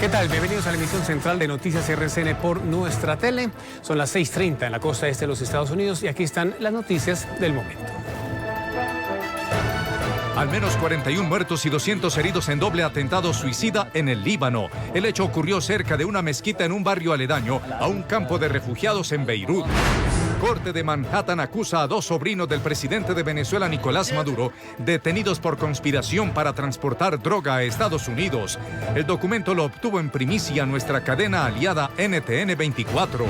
¿Qué tal? Bienvenidos a la emisión central de Noticias RCN por nuestra tele. Son las 6:30 en la costa este de los Estados Unidos y aquí están las noticias del momento. Al menos 41 muertos y 200 heridos en doble atentado suicida en el Líbano. El hecho ocurrió cerca de una mezquita en un barrio aledaño a un campo de refugiados en Beirut. Corte de Manhattan acusa a dos sobrinos del presidente de Venezuela, Nicolás Maduro, detenidos por conspiración para transportar droga a Estados Unidos. El documento lo obtuvo en primicia nuestra cadena aliada NTN 24.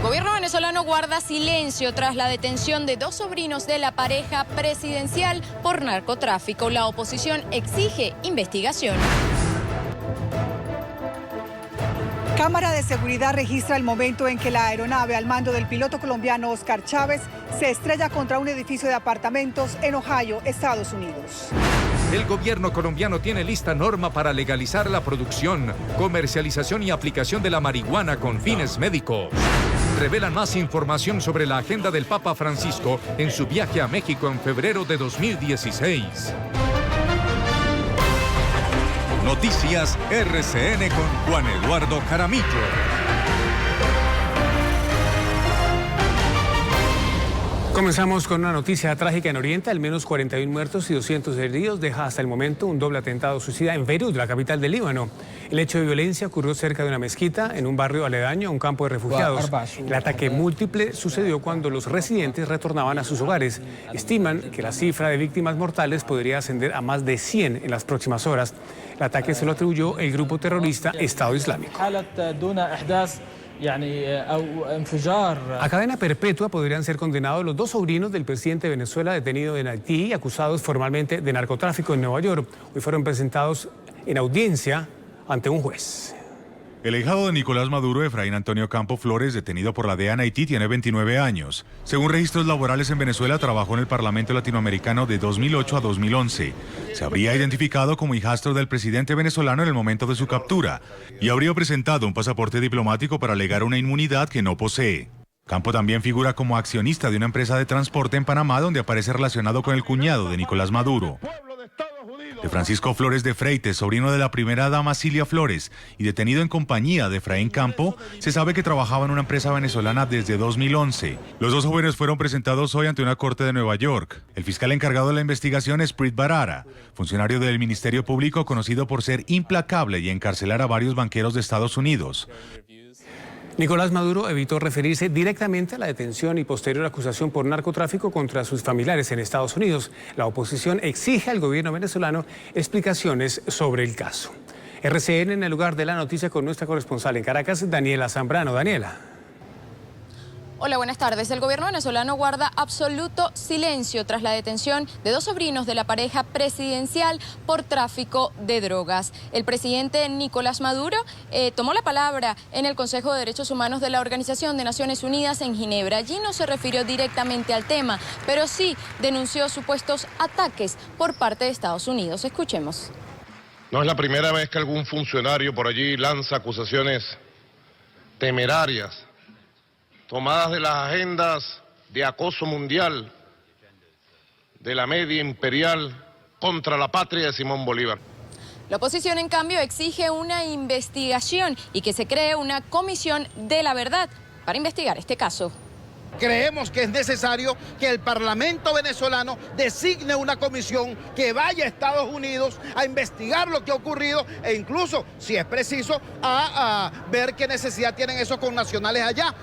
Gobierno venezolano guarda silencio tras la detención de dos sobrinos de la pareja presidencial por narcotráfico. La oposición exige investigación. Cámara de seguridad registra el momento en que la aeronave al mando del piloto colombiano Oscar Chávez se estrella contra un edificio de apartamentos en Ohio, Estados Unidos. El gobierno colombiano tiene lista norma para legalizar la producción, comercialización y aplicación de la marihuana con fines médicos. Revelan más información sobre la agenda del Papa Francisco en su viaje a México en febrero de 2016. Noticias RCN con Juan Eduardo Jaramillo. Comenzamos con una noticia trágica en Oriente. Al menos 41 muertos y 200 heridos deja hasta el momento un doble atentado suicida en Beirut, la capital del Líbano. El hecho de violencia ocurrió cerca de una mezquita en un barrio aledaño a un campo de refugiados. El ataque múltiple sucedió cuando los residentes retornaban a sus hogares. Estiman que la cifra de víctimas mortales podría ascender a más de 100 en las próximas horas. El ataque se lo atribuyó el grupo terrorista Estado Islámico. A cadena perpetua podrían ser condenados los dos sobrinos del presidente de Venezuela detenido en Haití y acusados formalmente de narcotráfico en Nueva York. Hoy fueron presentados en audiencia ante un juez. El ahijado de Nicolás Maduro, Efraín Antonio Campo Flores, detenido por la DEA en Haití, tiene 29 años. Según registros laborales en Venezuela, trabajó en el Parlamento Latinoamericano de 2008 a 2011. Se habría identificado como hijastro del presidente venezolano en el momento de su captura y habría presentado un pasaporte diplomático para alegar una inmunidad que no posee. Campo también figura como accionista de una empresa de transporte en Panamá, donde aparece relacionado con el cuñado de Nicolás Maduro. De Francisco Flores de Freites, sobrino de la primera dama Cilia Flores y detenido en compañía de Efraín Campo, se sabe que trabajaba en una empresa venezolana desde 2011. Los dos jóvenes fueron presentados hoy ante una corte de Nueva York. El fiscal encargado de la investigación es Preet Bharara, funcionario del Ministerio Público conocido por ser implacable y encarcelar a varios banqueros de Estados Unidos. Nicolás Maduro evitó referirse directamente a la detención y posterior acusación por narcotráfico contra sus familiares en Estados Unidos. La oposición exige al gobierno venezolano explicaciones sobre el caso. RCN en el lugar de la noticia con nuestra corresponsal en Caracas, Daniela Zambrano. Daniela. Hola, buenas tardes. El gobierno venezolano guarda absoluto silencio tras la detención de dos sobrinos de la pareja presidencial por tráfico de drogas. El presidente Nicolás Maduro tomó la palabra en el Consejo de Derechos Humanos de la Organización de Naciones Unidas en Ginebra. Allí no se refirió directamente al tema, pero sí denunció supuestos ataques por parte de Estados Unidos. Escuchemos. No es la primera vez que algún funcionario por allí lanza acusaciones temerarias tomadas de las agendas de acoso mundial de la media imperial contra la patria de Simón Bolívar. La oposición, en cambio, exige una investigación y que se cree una comisión de la verdad para investigar este caso. Creemos que es necesario que el Parlamento venezolano designe una comisión que vaya a Estados Unidos a investigar lo que ha ocurrido e incluso, si es preciso, a ver qué necesidad tienen esos connacionales allá.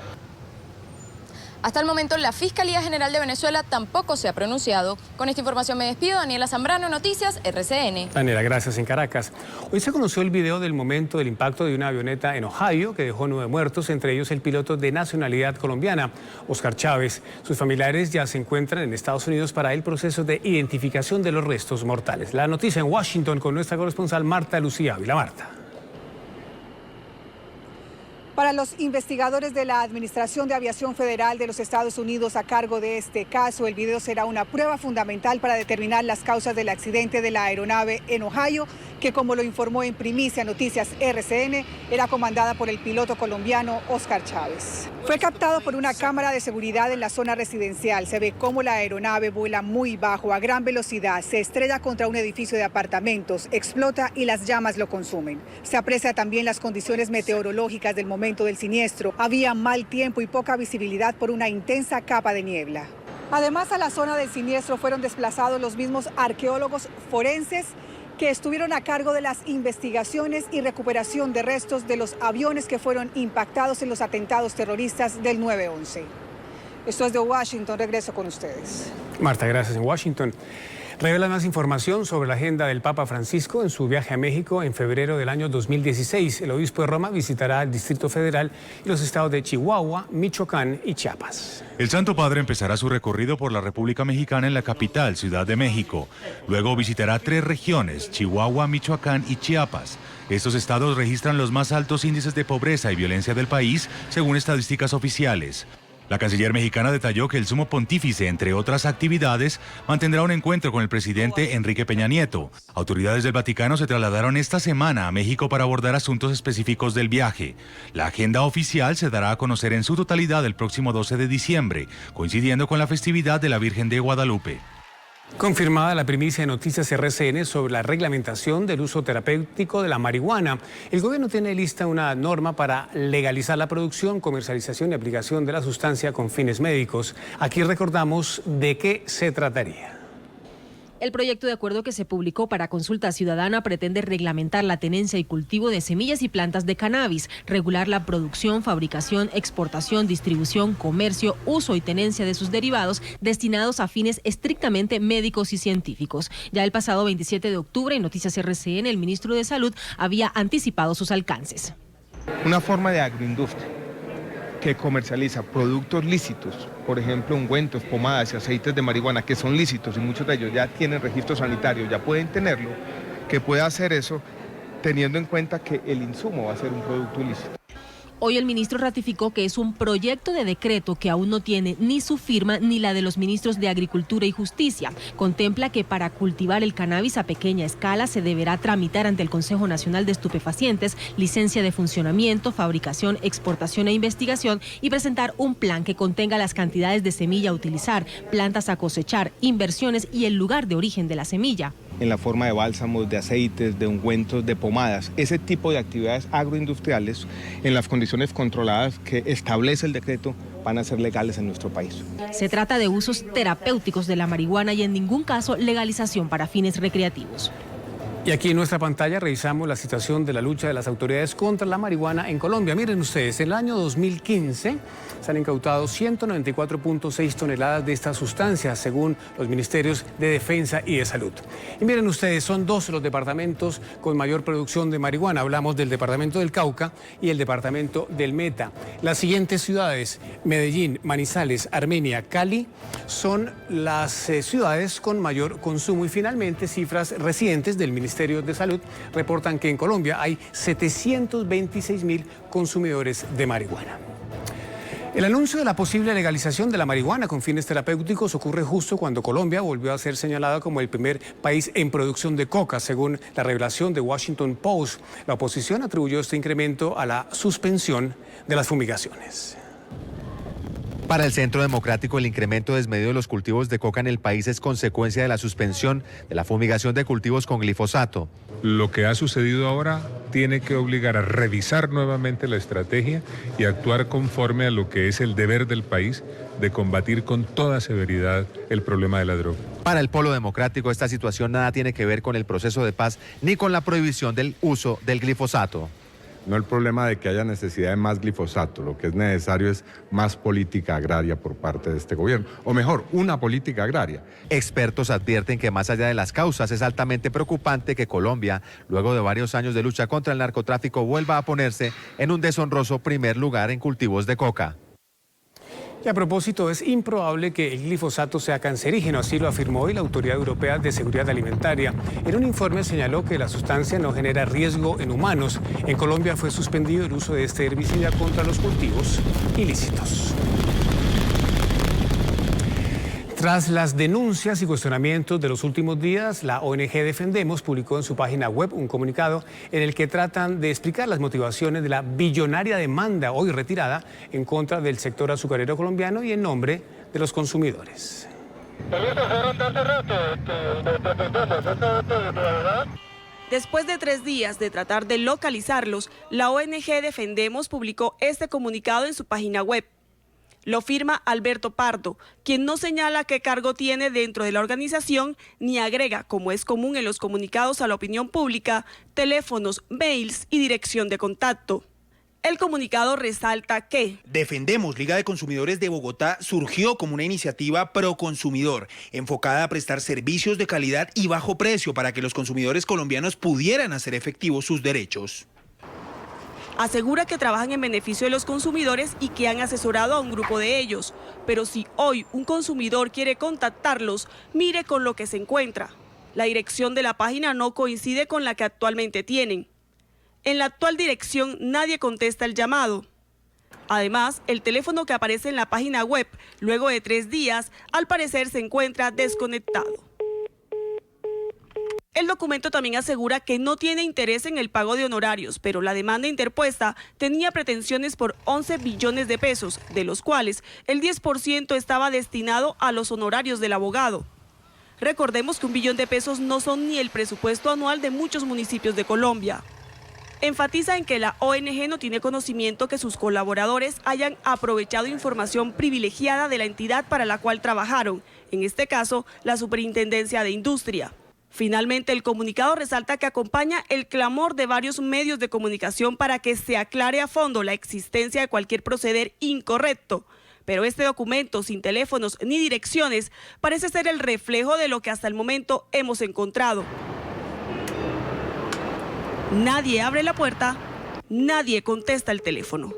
Hasta el momento, la Fiscalía General de Venezuela tampoco se ha pronunciado. Con esta información me despido. Daniela Zambrano, Noticias RCN. Daniela, gracias. En Caracas. Hoy se conoció el video del momento del impacto de una avioneta en Ohio que dejó 9 muertos, entre ellos el piloto de nacionalidad colombiana, Oscar Chávez. Sus familiares ya se encuentran en Estados Unidos para el proceso de identificación de los restos mortales. La noticia en Washington con nuestra corresponsal Marta Lucía Ávila. Marta. Para los investigadores de la Administración de Aviación Federal de los Estados Unidos a cargo de este caso, el video será una prueba fundamental para determinar las causas del accidente de la aeronave en Ohio, que, como lo informó en primicia Noticias RCN, era comandada por el piloto colombiano Oscar Chávez. Fue captado por una cámara de seguridad en la zona residencial. Se ve cómo la aeronave vuela muy bajo, a gran velocidad, se estrella contra un edificio de apartamentos, explota y las llamas lo consumen. Se aprecia también las condiciones meteorológicas del momento del siniestro. Había mal tiempo y poca visibilidad por una intensa capa de niebla. Además, a la zona del siniestro fueron desplazados los mismos arqueólogos forenses que estuvieron a cargo de las investigaciones y recuperación de restos de los aviones que fueron impactados en los atentados terroristas del 9/11. Esto es de Washington, regreso con ustedes. Marta, gracias. En Washington revela más información sobre la agenda del Papa Francisco en su viaje a México en febrero del año 2016. El obispo de Roma visitará el Distrito Federal y los estados de Chihuahua, Michoacán y Chiapas. El Santo Padre empezará su recorrido por la República Mexicana en la capital, Ciudad de México. Luego visitará 3 regiones, Chihuahua, Michoacán y Chiapas. Estos estados registran los más altos índices de pobreza y violencia del país, según estadísticas oficiales. La canciller mexicana detalló que el sumo pontífice, entre otras actividades, mantendrá un encuentro con el presidente Enrique Peña Nieto. Autoridades del Vaticano se trasladaron esta semana a México para abordar asuntos específicos del viaje. La agenda oficial se dará a conocer en su totalidad el próximo 12 de diciembre, coincidiendo con la festividad de la Virgen de Guadalupe. Confirmada la primicia de Noticias RCN sobre la reglamentación del uso terapéutico de la marihuana, el gobierno tiene lista una norma para legalizar la producción, comercialización y aplicación de la sustancia con fines médicos. Aquí recordamos de qué se trataría. El proyecto de acuerdo que se publicó para consulta ciudadana pretende reglamentar la tenencia y cultivo de semillas y plantas de cannabis, regular la producción, fabricación, exportación, distribución, comercio, uso y tenencia de sus derivados destinados a fines estrictamente médicos y científicos. Ya el pasado 27 de octubre, en Noticias RCN, el ministro de Salud había anticipado sus alcances. Una forma de agroindustria que comercializa productos lícitos, por ejemplo, ungüentos, pomadas y aceites de marihuana, que son lícitos y muchos de ellos ya tienen registro sanitario, ya pueden tenerlo, que pueda hacer eso teniendo en cuenta que el insumo va a ser un producto ilícito. Hoy el ministro ratificó que es un proyecto de decreto que aún no tiene ni su firma ni la de los ministros de Agricultura y Justicia. Contempla que para cultivar el cannabis a pequeña escala se deberá tramitar ante el Consejo Nacional de Estupefacientes licencia de funcionamiento, fabricación, exportación e investigación y presentar un plan que contenga las cantidades de semilla a utilizar, plantas a cosechar, inversiones y el lugar de origen de la semilla. En la forma de bálsamos, de aceites, de ungüentos, de pomadas, ese tipo de actividades agroindustriales en las condiciones controladas que establece el decreto van a ser legales en nuestro país. Se trata de usos terapéuticos de la marihuana y en ningún caso legalización para fines recreativos. Y aquí en nuestra pantalla revisamos la situación de la lucha de las autoridades contra la marihuana en Colombia. Miren ustedes, en el año 2015 se han incautado 194.6 toneladas de esta sustancia, según los ministerios de Defensa y de Salud. Y miren ustedes, son 2 los departamentos con mayor producción de marihuana. Hablamos del departamento del Cauca y el departamento del Meta. Las siguientes ciudades, Medellín, Manizales, Armenia, Cali, son las ciudades con mayor consumo. Y finalmente, cifras recientes del Ministerio de Salud reportan que en Colombia hay 726.000 consumidores de marihuana. El anuncio de la posible legalización de la marihuana con fines terapéuticos ocurre justo cuando Colombia volvió a ser señalada como el primer país en producción de coca, según la revelación de Washington Post. La oposición atribuyó este incremento a la suspensión de las fumigaciones. Para el Centro Democrático, el incremento desmedido de los cultivos de coca en el país es consecuencia de la suspensión de la fumigación de cultivos con glifosato. Lo que ha sucedido ahora tiene que obligar a revisar nuevamente la estrategia y actuar conforme a lo que es el deber del país de combatir con toda severidad el problema de la droga. Para el Polo Democrático, esta situación nada tiene que ver con el proceso de paz ni con la prohibición del uso del glifosato. No el problema de que haya necesidad de más glifosato, lo que es necesario es más política agraria por parte de este gobierno, o mejor, una política agraria. Expertos advierten que más allá de las causas es altamente preocupante que Colombia, luego de varios años de lucha contra el narcotráfico, vuelva a ponerse en un deshonroso primer lugar en cultivos de coca. Y a propósito, es improbable que el glifosato sea cancerígeno, así lo afirmó hoy la Autoridad Europea de Seguridad Alimentaria. En un informe señaló que la sustancia no genera riesgo en humanos. En Colombia fue suspendido el uso de este herbicida contra los cultivos ilícitos. Tras las denuncias y cuestionamientos de los últimos días, la ONG Defendemos publicó en su página web un comunicado en el que tratan de explicar las motivaciones de la billonaria demanda hoy retirada en contra del sector azucarero colombiano y en nombre de los consumidores. Después de 3 días de tratar de localizarlos, la ONG Defendemos publicó este comunicado en su página web. Lo firma Alberto Pardo, quien no señala qué cargo tiene dentro de la organización ni agrega, como es común en los comunicados a la opinión pública, teléfonos, mails y dirección de contacto. El comunicado resalta que Defendemos, Liga de Consumidores de Bogotá, surgió como una iniciativa pro consumidor, enfocada a prestar servicios de calidad y bajo precio para que los consumidores colombianos pudieran hacer efectivos sus derechos. Asegura que trabajan en beneficio de los consumidores y que han asesorado a un grupo de ellos. Pero si hoy un consumidor quiere contactarlos, mire con lo que se encuentra. La dirección de la página no coincide con la que actualmente tienen. En la actual dirección nadie contesta el llamado. Además, el teléfono que aparece en la página web, luego de 3 días, al parecer se encuentra desconectado. El documento también asegura que no tiene interés en el pago de honorarios, pero la demanda interpuesta tenía pretensiones por 11 billones de pesos, de los cuales el 10% estaba destinado a los honorarios del abogado. Recordemos que 1 billón de pesos no son ni el presupuesto anual de muchos municipios de Colombia. Enfatiza en que la ONG no tiene conocimiento que sus colaboradores hayan aprovechado información privilegiada de la entidad para la cual trabajaron, en este caso, la Superintendencia de Industria. Finalmente, el comunicado resalta que acompaña el clamor de varios medios de comunicación para que se aclare a fondo la existencia de cualquier proceder incorrecto. Pero este documento, sin teléfonos ni direcciones, parece ser el reflejo de lo que hasta el momento hemos encontrado. Nadie abre la puerta, nadie contesta el teléfono.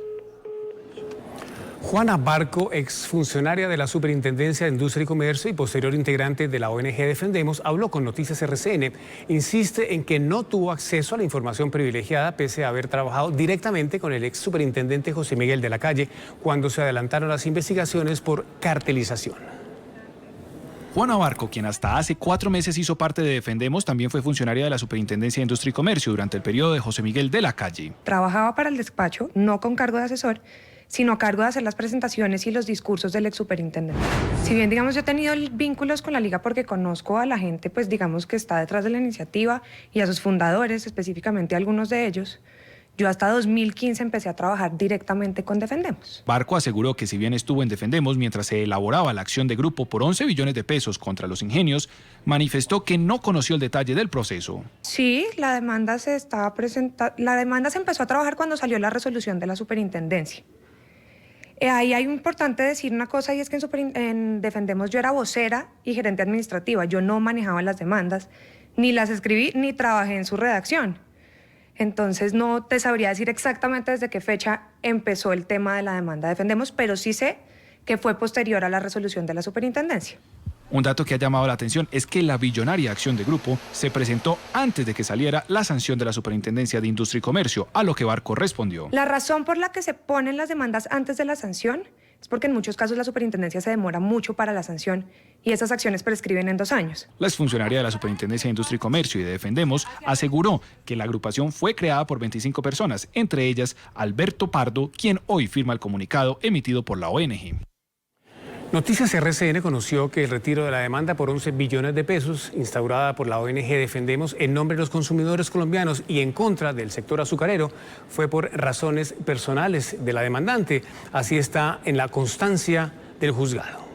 Juana Barco, exfuncionaria de la Superintendencia de Industria y Comercio y posterior integrante de la ONG Defendemos, habló con Noticias RCN. Insiste en que no tuvo acceso a la información privilegiada pese a haber trabajado directamente con el ex superintendente José Miguel de la Calle cuando se adelantaron las investigaciones por cartelización. Juana Barco, quien hasta hace 4 meses hizo parte de Defendemos, también fue funcionaria de la Superintendencia de Industria y Comercio durante el periodo de José Miguel de la Calle. Trabajaba para el despacho, no con cargo de asesor, sino a cargo de hacer las presentaciones y los discursos del ex superintendente. Si bien, digamos, yo he tenido vínculos con la Liga porque conozco a la gente, pues digamos que está detrás de la iniciativa y a sus fundadores, específicamente a algunos de ellos, yo hasta 2015 empecé a trabajar directamente con Defendemos. Barco aseguró que si bien estuvo en Defendemos mientras se elaboraba la acción de grupo por 11 billones de pesos contra los ingenios, manifestó que no conoció el detalle del proceso. Sí, la demanda se empezó a trabajar cuando salió la resolución de la superintendencia. Ahí hay importante decir una cosa, y es que en Defendemos yo era vocera y gerente administrativa. Yo no manejaba las demandas, ni las escribí, ni trabajé en su redacción. Entonces no te sabría decir exactamente desde qué fecha empezó el tema de la demanda Defendemos, pero sí sé que fue posterior a la resolución de la superintendencia. Un dato que ha llamado la atención es que la billonaria acción de grupo se presentó antes de que saliera la sanción de la Superintendencia de Industria y Comercio, a lo que Barco respondió. La razón por la que se ponen las demandas antes de la sanción es porque en muchos casos la superintendencia se demora mucho para la sanción y esas acciones prescriben en 2 años. La exfuncionaria de la Superintendencia de Industria y Comercio y de Defendemos aseguró que la agrupación fue creada por 25 personas, entre ellas Alberto Pardo, quien hoy firma el comunicado emitido por la ONG. Noticias RCN conoció que el retiro de la demanda por 11 billones de pesos instaurada por la ONG Defendemos en nombre de los consumidores colombianos y en contra del sector azucarero fue por razones personales de la demandante. Así está en la constancia del juzgado.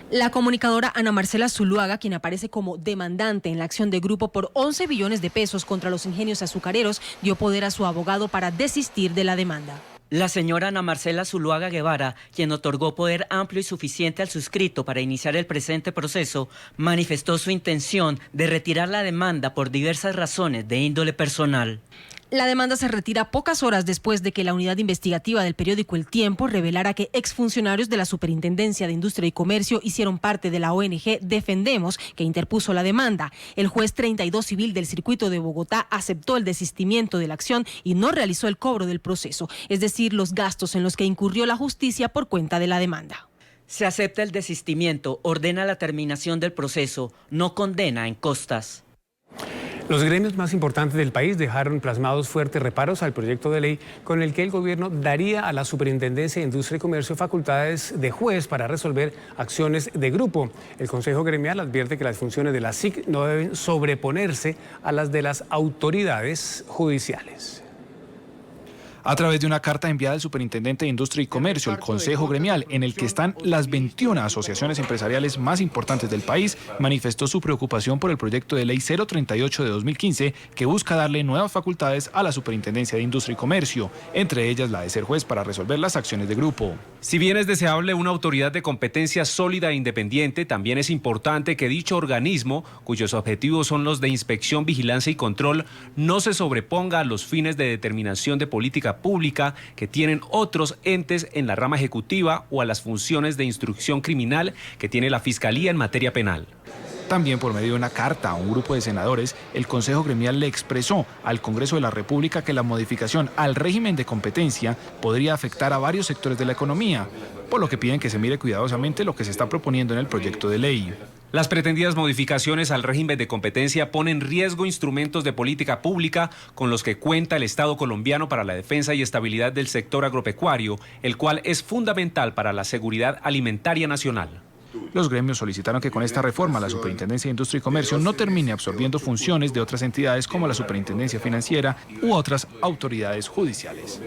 La comunicadora Ana Marcela Zuluaga, quien aparece como demandante en la acción de grupo por 11 billones de pesos contra los ingenios azucareros, dio poder a su abogado para desistir de la demanda. La señora Ana Marcela Zuluaga Guevara, quien otorgó poder amplio y suficiente al suscrito para iniciar el presente proceso, manifestó su intención de retirar la demanda por diversas razones de índole personal. La demanda se retira pocas horas después de que la unidad investigativa del periódico El Tiempo revelara que exfuncionarios de la Superintendencia de Industria y Comercio hicieron parte de la ONG Defendemos, que interpuso la demanda. El juez 32 civil del circuito de Bogotá aceptó el desistimiento de la acción y no realizó el cobro del proceso, es decir, los gastos en los que incurrió la justicia por cuenta de la demanda. Se acepta el desistimiento, ordena la terminación del proceso, no condena en costas. Los gremios más importantes del país dejaron plasmados fuertes reparos al proyecto de ley con el que el gobierno daría a la Superintendencia de Industria y Comercio facultades de juez para resolver acciones de grupo. El Consejo Gremial advierte que las funciones de la SIC no deben sobreponerse a las de las autoridades judiciales. A través de una carta enviada al superintendente de Industria y Comercio, el Consejo Gremial, en el que están las 21 asociaciones empresariales más importantes del país, manifestó su preocupación por el proyecto de ley 038 de 2015, que busca darle nuevas facultades a la Superintendencia de Industria y Comercio, entre ellas la de ser juez para resolver las acciones de grupo. Si bien es deseable una autoridad de competencia sólida e independiente, también es importante que dicho organismo, cuyos objetivos son los de inspección, vigilancia y control, no se sobreponga a los fines de determinación de política pública que tienen otros entes en la rama ejecutiva o a las funciones de instrucción criminal que tiene la Fiscalía en materia penal. También por medio de una carta a un grupo de senadores, el Consejo Gremial le expresó al Congreso de la República que la modificación al régimen de competencia podría afectar a varios sectores de la economía, por lo que piden que se mire cuidadosamente lo que se está proponiendo en el proyecto de ley. Las pretendidas modificaciones al régimen de competencia ponen en riesgo instrumentos de política pública con los que cuenta el Estado colombiano para la defensa y estabilidad del sector agropecuario, el cual es fundamental para la seguridad alimentaria nacional. Los gremios solicitaron que con esta reforma la Superintendencia de Industria y Comercio no termine absorbiendo funciones de otras entidades como la Superintendencia Financiera u otras autoridades judiciales.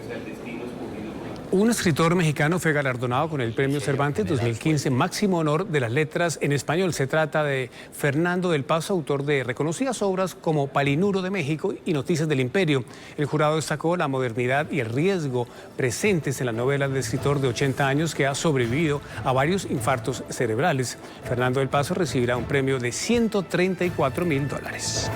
Un escritor mexicano fue galardonado con el Premio Cervantes 2015, máximo honor de las letras en español. Se trata de Fernando del Paso, autor de reconocidas obras como Palinuro de México y Noticias del Imperio. El jurado destacó la modernidad y el riesgo presentes en la novela del escritor de 80 años que ha sobrevivido a varios infartos cerebrales. Fernando del Paso recibirá un premio de $134.000.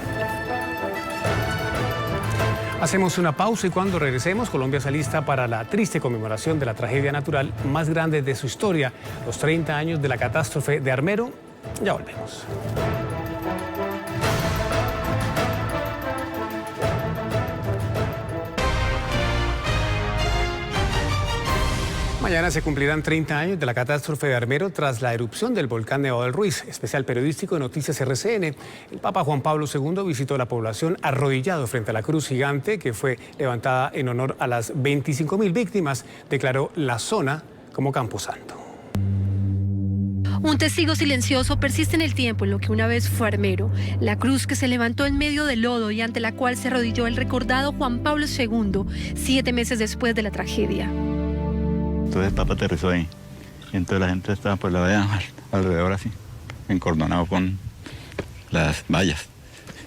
Hacemos una pausa y cuando regresemos, Colombia se alista para la triste conmemoración de la tragedia natural más grande de su historia, los 30 años de la catástrofe de Armero. Ya volvemos. Mañana se cumplirán 30 años de la catástrofe de Armero tras la erupción del volcán Nevado del Ruiz. Especial periodístico de Noticias RCN. El Papa Juan Pablo II visitó la población arrodillado frente a la cruz gigante que fue levantada en honor a las 25.000 víctimas. Declaró la zona como Camposanto. Un testigo silencioso persiste en el tiempo en lo que una vez fue Armero, la cruz que se levantó en medio del lodo y ante la cual se arrodilló el recordado Juan Pablo II 7 meses después de la tragedia. Entonces el Papa aterrizó ahí, y entonces la gente estaba por la valla alrededor así, encordonado con las vallas.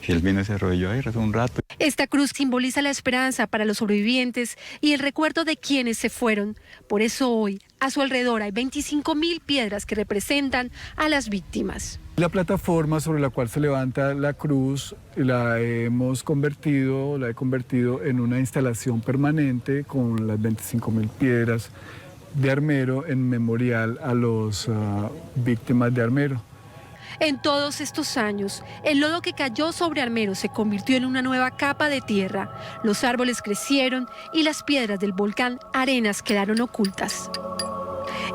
Y él vino y se arrodilló ahí, rezó un rato. Esta cruz simboliza la esperanza para los sobrevivientes y el recuerdo de quienes se fueron. Por eso hoy, a su alrededor hay 25.000 piedras que representan a las víctimas. La plataforma sobre la cual se levanta la cruz la he convertido en una instalación permanente con las 25.000 piedras de Armero en memorial a las víctimas de Armero. En todos estos años, el lodo que cayó sobre Armero se convirtió en una nueva capa de tierra. Los árboles crecieron y las piedras del volcán Arenas quedaron ocultas.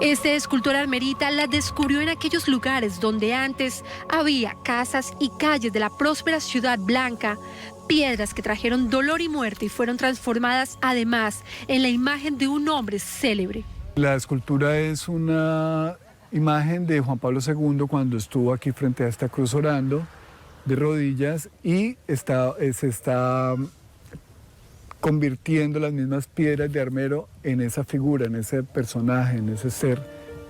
Este escultor armerita las descubrió en aquellos lugares donde antes había casas y calles de la próspera ciudad blanca, piedras que trajeron dolor y muerte y fueron transformadas además en la imagen de un hombre célebre. La escultura es una imagen de Juan Pablo II cuando estuvo aquí frente a esta cruz orando de rodillas y se está convirtiendo las mismas piedras de Armero en esa figura, en ese personaje, en ese ser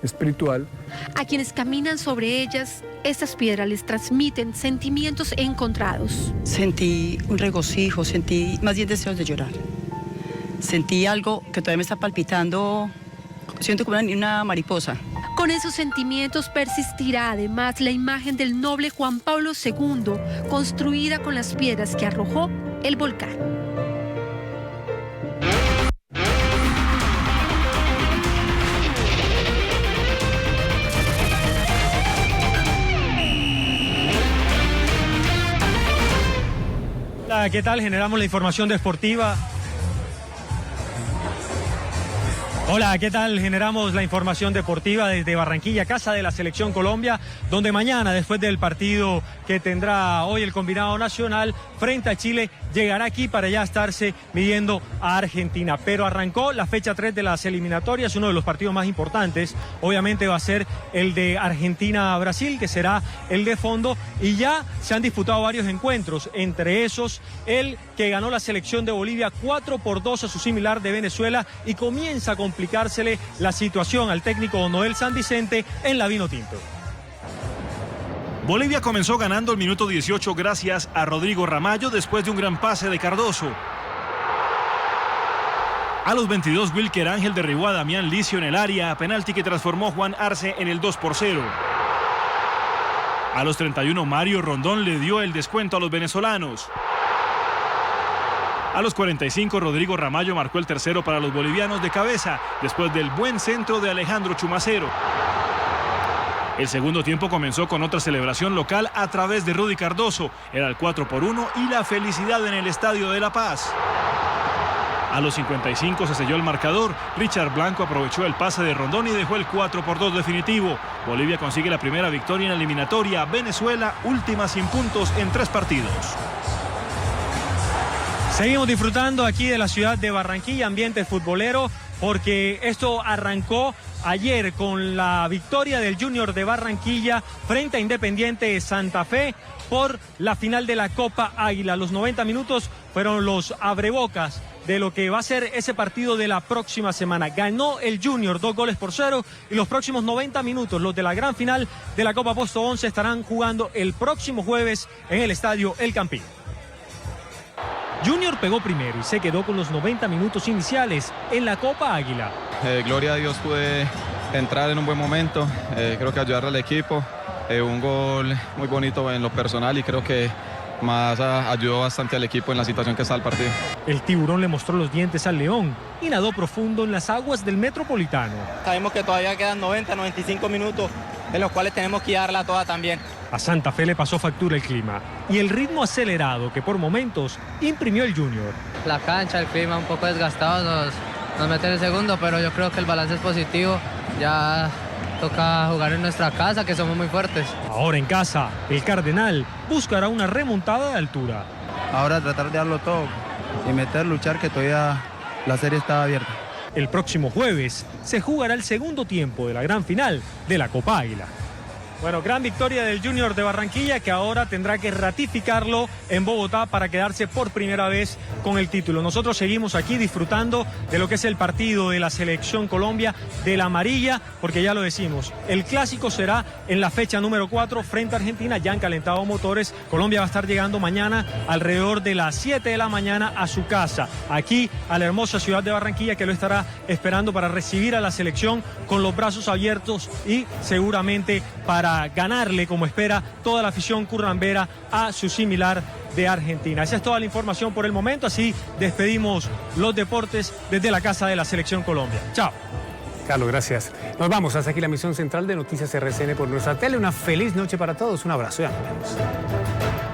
espiritual. A quienes caminan sobre ellas, estas piedras les transmiten sentimientos encontrados. Sentí un regocijo, sentí más bien deseos de llorar. Sentí algo que todavía me está palpitando, siento como una mariposa. Con esos sentimientos persistirá además la imagen del noble Juan Pablo II, construida con las piedras que arrojó el volcán. Hola, ¿qué tal? Generamos la información deportiva. Hola, ¿qué tal? Generamos la información deportiva desde Barranquilla, casa de la Selección Colombia, donde mañana, después del partido que tendrá hoy el combinado nacional frente a Chile, llegará aquí para ya estarse midiendo a Argentina. Pero arrancó la fecha 3 de las eliminatorias, uno de los partidos más importantes. Obviamente va a ser el de Argentina-Brasil, que será el de fondo, y ya se han disputado varios encuentros, entre esos el que ganó la selección de Bolivia 4-2 a su similar de Venezuela, y comienza a complicársele la situación al técnico Noel San Vicente en la Vinotinto. Bolivia comenzó ganando el minuto 18 gracias a Rodrigo Ramallo después de un gran pase de Cardoso. A los 22, Wilker Ángel derribó a Damián Licio en el área, penalti que transformó Juan Arce en el 2-0. A los 31, Mario Rondón le dio el descuento a los venezolanos. A los 45, Rodrigo Ramallo marcó el tercero para los bolivianos de cabeza, después del buen centro de Alejandro Chumacero. El segundo tiempo comenzó con otra celebración local a través de Rudy Cardoso. Era el 4-1 y la felicidad en el Estadio de La Paz. A los 55 se selló el marcador. Richard Blanco aprovechó el pase de Rondón y dejó el 4-2 definitivo. Bolivia consigue la primera victoria en la eliminatoria. Venezuela, última sin puntos en 3 partidos. Seguimos disfrutando aquí de la ciudad de Barranquilla, ambiente futbolero, porque esto arrancó ayer con la victoria del Junior de Barranquilla frente a Independiente de Santa Fe por la final de la Copa Águila. Los 90 minutos fueron los abrebocas de lo que va a ser ese partido de la próxima semana. Ganó el Junior 2-0 y los próximos 90 minutos, los de la gran final de la Copa Posto 11, estarán jugando el próximo jueves en el estadio El Campín. Junior pegó primero y se quedó con los 90 minutos iniciales en la Copa Águila. Gloria a Dios, pude entrar en un buen momento, creo que ayudar al equipo, un gol muy bonito en lo personal y creo que más ayudó bastante al equipo en la situación que está el partido. El tiburón le mostró los dientes al león y nadó profundo en las aguas del Metropolitano. Sabemos que todavía quedan 90, 95 minutos en los cuales tenemos que darla toda también. A Santa Fe le pasó factura el clima y el ritmo acelerado que por momentos imprimió el Junior. La cancha, el clima un poco desgastado, nos meten el segundo, pero yo creo que el balance es positivo. Ya toca jugar en nuestra casa, que somos muy fuertes. Ahora en casa, el Cardenal buscará una remontada de altura. Ahora tratar de darlo todo y luchar, que todavía la serie está abierta. El próximo jueves se jugará el segundo tiempo de la gran final de la Copa Águila. Bueno, gran victoria del Junior de Barranquilla, que ahora tendrá que ratificarlo en Bogotá para quedarse por primera vez con el título. Nosotros seguimos aquí disfrutando de lo que es el partido de la Selección Colombia de la amarilla, porque ya lo decimos, el clásico será en la fecha número 4 frente a Argentina. Ya han calentado motores. Colombia va a estar llegando mañana alrededor de las 7 de la mañana a su casa, aquí a la hermosa ciudad de Barranquilla, que lo estará esperando para recibir a la selección con los brazos abiertos y seguramente para ganarle, como espera toda la afición currambera, a su similar de Argentina. Esa es toda la información por el momento. Así despedimos los deportes desde la casa de la Selección Colombia. Chao. Carlos, gracias. Nos vamos. Hasta aquí la emisión central de Noticias RCN por nuestra tele. Una feliz noche para todos. Un abrazo. Ya nos vemos.